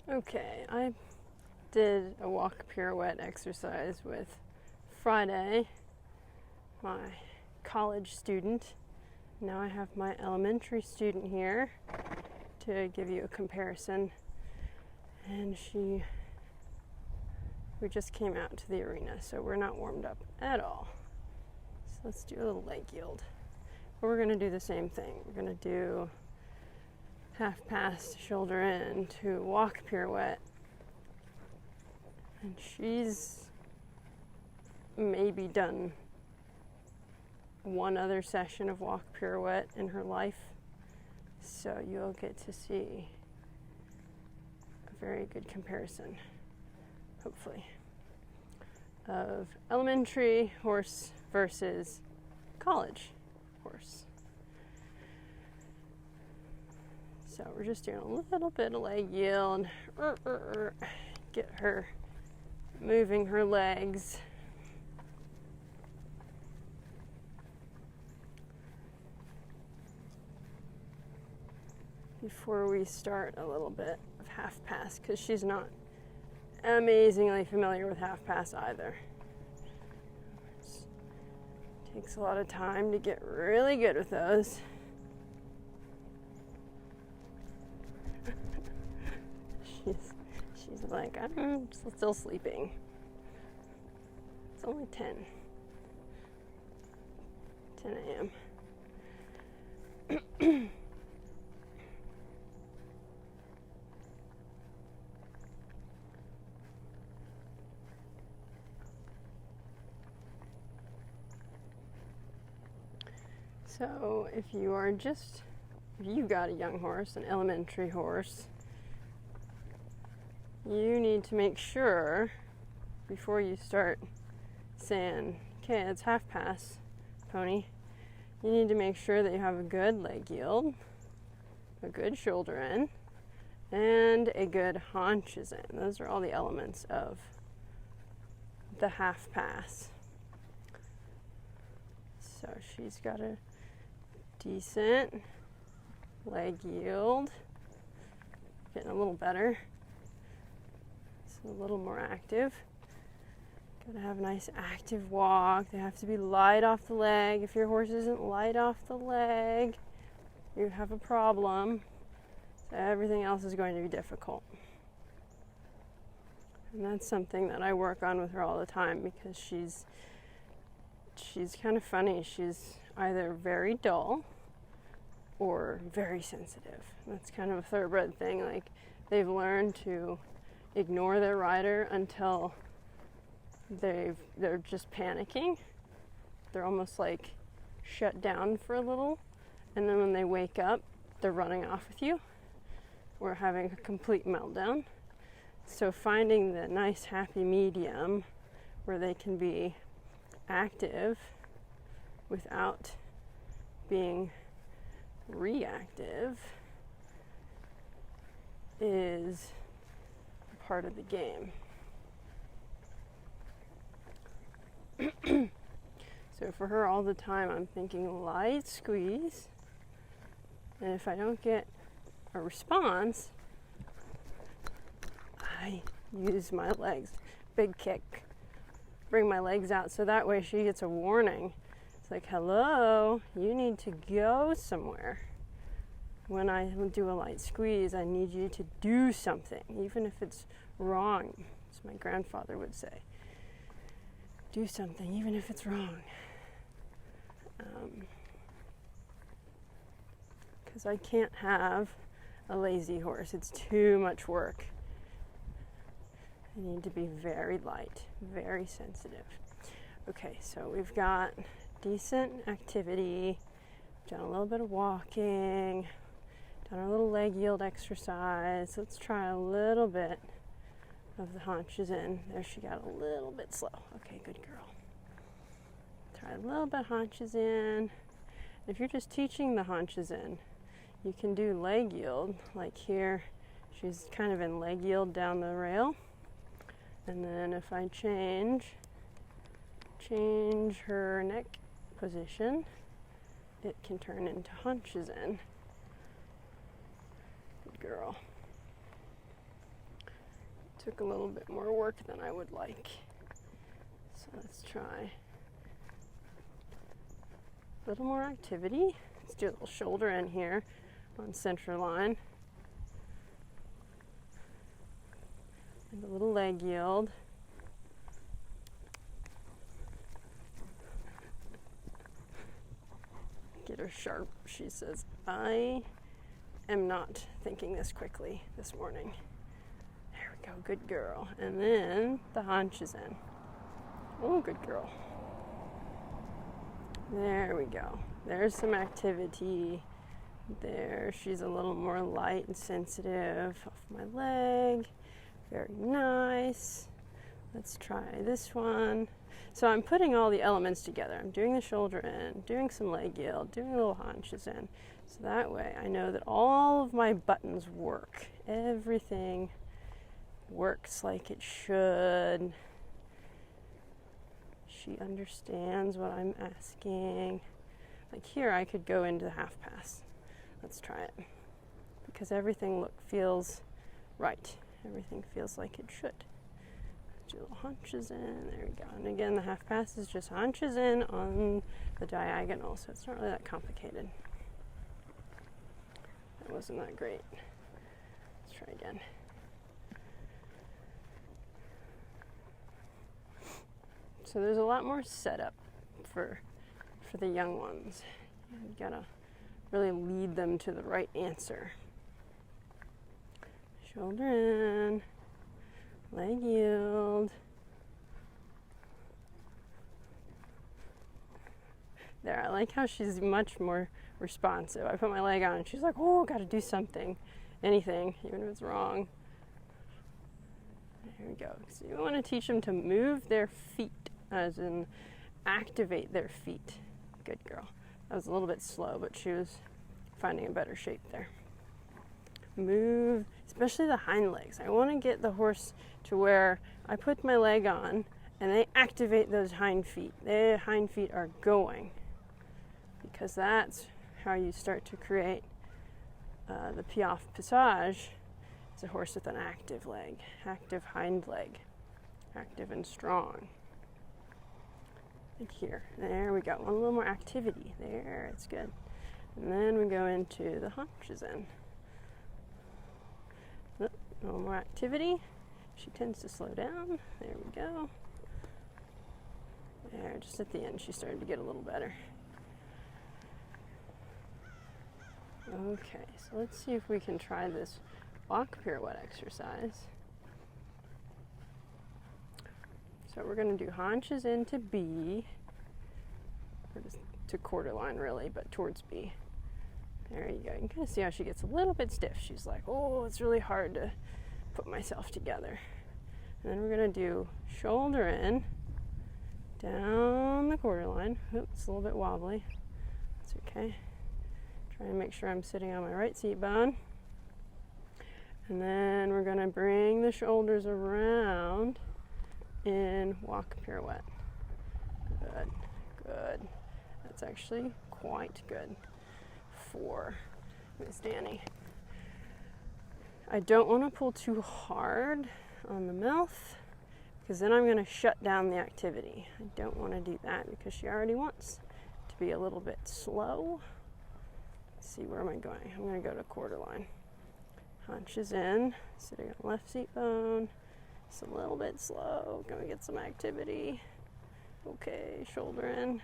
Okay, I did a walk pirouette exercise with Friday, my college student. Now I have my elementary student here to give you a comparison. And we just came out to the arena, so we're not warmed up at all. So let's do a little leg yield. But we're gonna do the same thing. We're gonna do half pass, shoulder in to walk pirouette. And she's maybe done one other session of walk pirouette in her life. So you'll get to see a very good comparison, hopefully, of elementary horse versus college horse. So we're just doing a little bit of leg yield. Get her moving her legs. Before we start a little bit of half pass, because she's not amazingly familiar with half pass either. It takes a lot of time to get really good with those. She's like, I'm still sleeping. It's only 10 a.m. So if you got a young horse, an elementary horse, you need to make sure before you start saying, okay, it's half pass, pony, you need to make sure that you have a good leg yield, a good shoulder in, and a good haunches in. Those are all the elements of the half pass. So she's got a decent leg yield, getting a little better. A little more active. Gotta have a nice active walk. They have to be light off the leg. If your horse isn't light off the leg, you have a problem. So everything else is going to be difficult. And that's something that I work on with her all the time, because she's kind of funny. She's either very dull or very sensitive. That's kind of a thoroughbred thing. Like, they've learned to ignore their rider until they're just panicking. They're almost like shut down for a little, and then when they wake up, they're running off with you or having a complete meltdown. So finding the nice happy medium where they can be active without being reactive is part of the game. So for her, all the time I'm thinking light squeeze, and if I don't get a response, I use my legs, big kick, bring my legs out, so that way she gets a warning. It's like, hello, you need to go somewhere. When I do a light squeeze, I need you to do something, even if it's wrong, as my grandfather would say. Do something, even if it's wrong. Because I can't have a lazy horse. It's too much work. I need to be very light, very sensitive. Okay, so we've got decent activity, done a little bit of walking, done our little leg yield exercise. Let's try a little bit of the haunches in. There, she got a little bit slow. Okay, good girl. Try a little bit haunches in. If you're just teaching the haunches in, you can do leg yield. Like here, she's kind of in leg yield down the rail. And then if I change her neck position, it can turn into haunches in. Good girl. Took a little bit more work than I would like. So let's try a little more activity. Let's do a little shoulder in here on center line. And a little leg yield. Get her sharp. She says, I am not thinking this quickly this morning. There we go, good girl. And then the haunches in. Oh, good girl. There we go. There's some activity. There, she's a little more light and sensitive off my leg. Very nice. Let's try this one. So I'm putting all the elements together. I'm doing the shoulder in, doing some leg yield, doing little haunches in. So that way I know that all of my buttons work. Everything works like it should. She understands what I'm asking. Like here I could go into the half pass. Let's try it. Because everything feels right. Everything feels like it should. Do little haunches in, there we go. And again, the half pass is just haunches in on the diagonal, so it's not really that complicated. That wasn't that great. Let's try again. So there's a lot more setup for the young ones. You gotta really lead them to the right answer. Shoulder in. Leg yield. There, I like how she's much more responsive. I put my leg on and she's like, oh, gotta do something. Anything, even if it's wrong. There we go. So you want to teach them to move their feet, as in activate their feet. Good girl. That was a little bit slow, but she was finding a better shape there. Move, especially the hind legs. I want to get the horse to where I put my leg on and they activate those hind feet. Their hind feet are going, because that's how you start to create the piaffe passage. It's a horse with an active leg, active hind leg, active and strong. Like here, there we go. A little more activity there, it's good. And then we go into the haunches in. A little more activity. She tends to slow down. There we go. There, just at the end, she started to get a little better. Okay, so let's see if we can try this walk pirouette exercise. So we're going to do haunches into B, or just to quarter line really, but towards B. There you go. You can kind of see how she gets a little bit stiff. She's like, oh, it's really hard to put myself together. And then we're going to do shoulder in, down the quarter line. Oops, it's a little bit wobbly. That's okay. Trying to make sure I'm sitting on my right seat bone. And then we're going to bring the shoulders around in walk pirouette. Good, good. That's actually quite good for Miss Danny. I don't want to pull too hard on the mouth, because then I'm going to shut down the activity. I don't want to do that because she already wants to be a little bit slow. Let's see, where am I going? I'm going to go to quarter line. Haunches in, sitting on left seat bone. It's a little bit slow. Going to get some activity. Okay, shoulder in.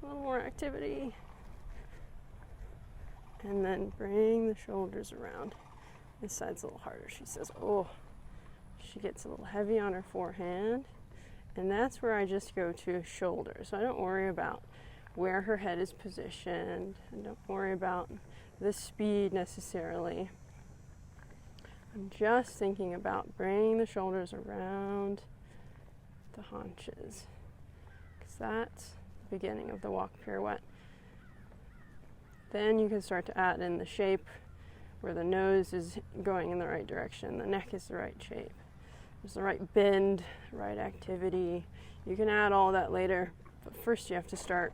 A little more activity. And then bring the shoulders around. This side's a little harder. She says, oh, she gets a little heavy on her forehand. And that's where I just go to shoulder. So I don't worry about where her head is positioned. I don't worry about the speed necessarily. I'm just thinking about bringing the shoulders around the haunches, because that's the beginning of the walk pirouette. Then you can start to add in the shape where the nose is going in the right direction, the neck is the right shape, there's the right bend, right activity. You can add all that later, but first you have to start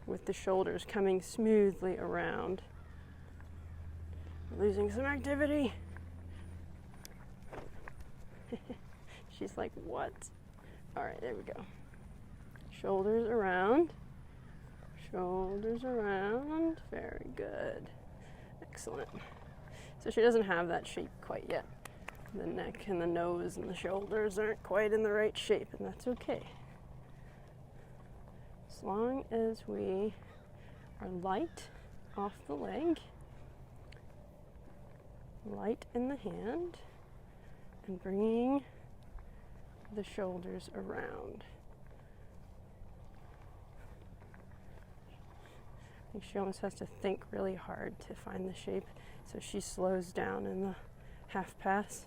with the shoulders coming smoothly around. Losing some activity. She's like, what? All right, there we go. Shoulders around. Shoulders around. Very good. Excellent. So she doesn't have that shape quite yet. The neck and the nose and the shoulders aren't quite in the right shape, and that's okay. As long as we are light off the leg, light in the hand, and bringing the shoulders around. I think she almost has to think really hard to find the shape, so she slows down in the half pass.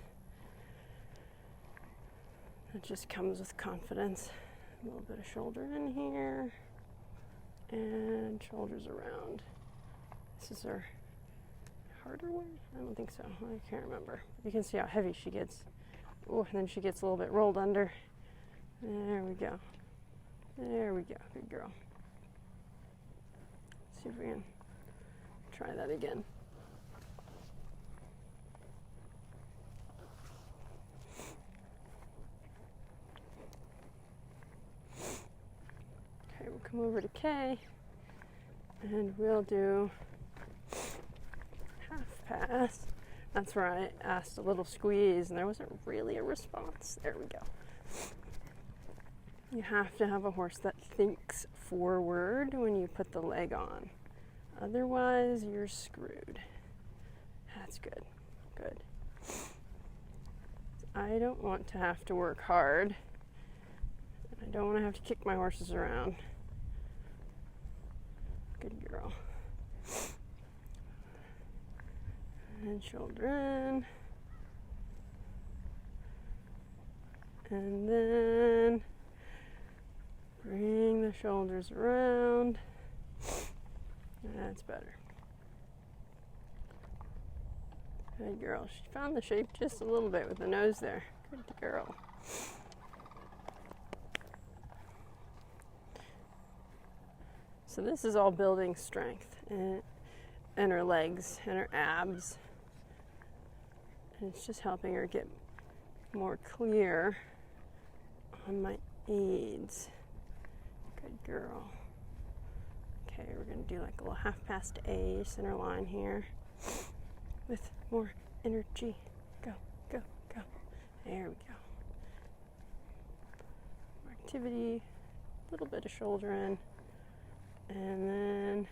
It just comes with confidence. A little bit of shoulder in here, and shoulders around. This is her harder way? I don't think so. I can't remember. You can see how heavy she gets. Oh, and then she gets a little bit rolled under. There we go. There we go. Good girl. Let's see if we can try that again. Okay, we'll come over to K, and we'll do half pass. That's where I asked a little squeeze, and there wasn't really a response. There we go. You have to have a horse that thinks forward when you put the leg on. Otherwise, you're screwed. That's good. Good. I don't want to have to work hard. I don't want to have to kick my horses around. Good girl. And shoulder in. And then bring the shoulders around. That's better. Good girl. She found the shape just a little bit with the nose there. Good girl. So this is all building strength in her legs and her abs. And it's just helping her get more clear on my aids. Good girl. Okay, we're going to do like a little half past A, center line here, with more energy. Go, go, go. There we go. More activity, a little bit of shoulder in, and then,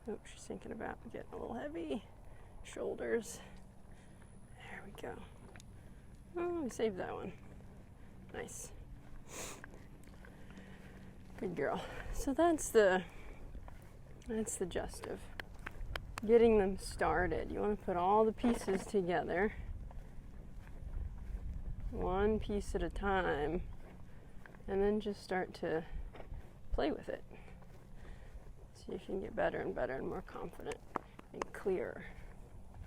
oh, she's thinking about getting a little heavy. Shoulders. There we go. Oh, we saved that one. Nice. Good girl. So that's the gist of getting them started. You want to put all the pieces together, one piece at a time, and then just start to play with it. See if you can get better and better and more confident and clearer.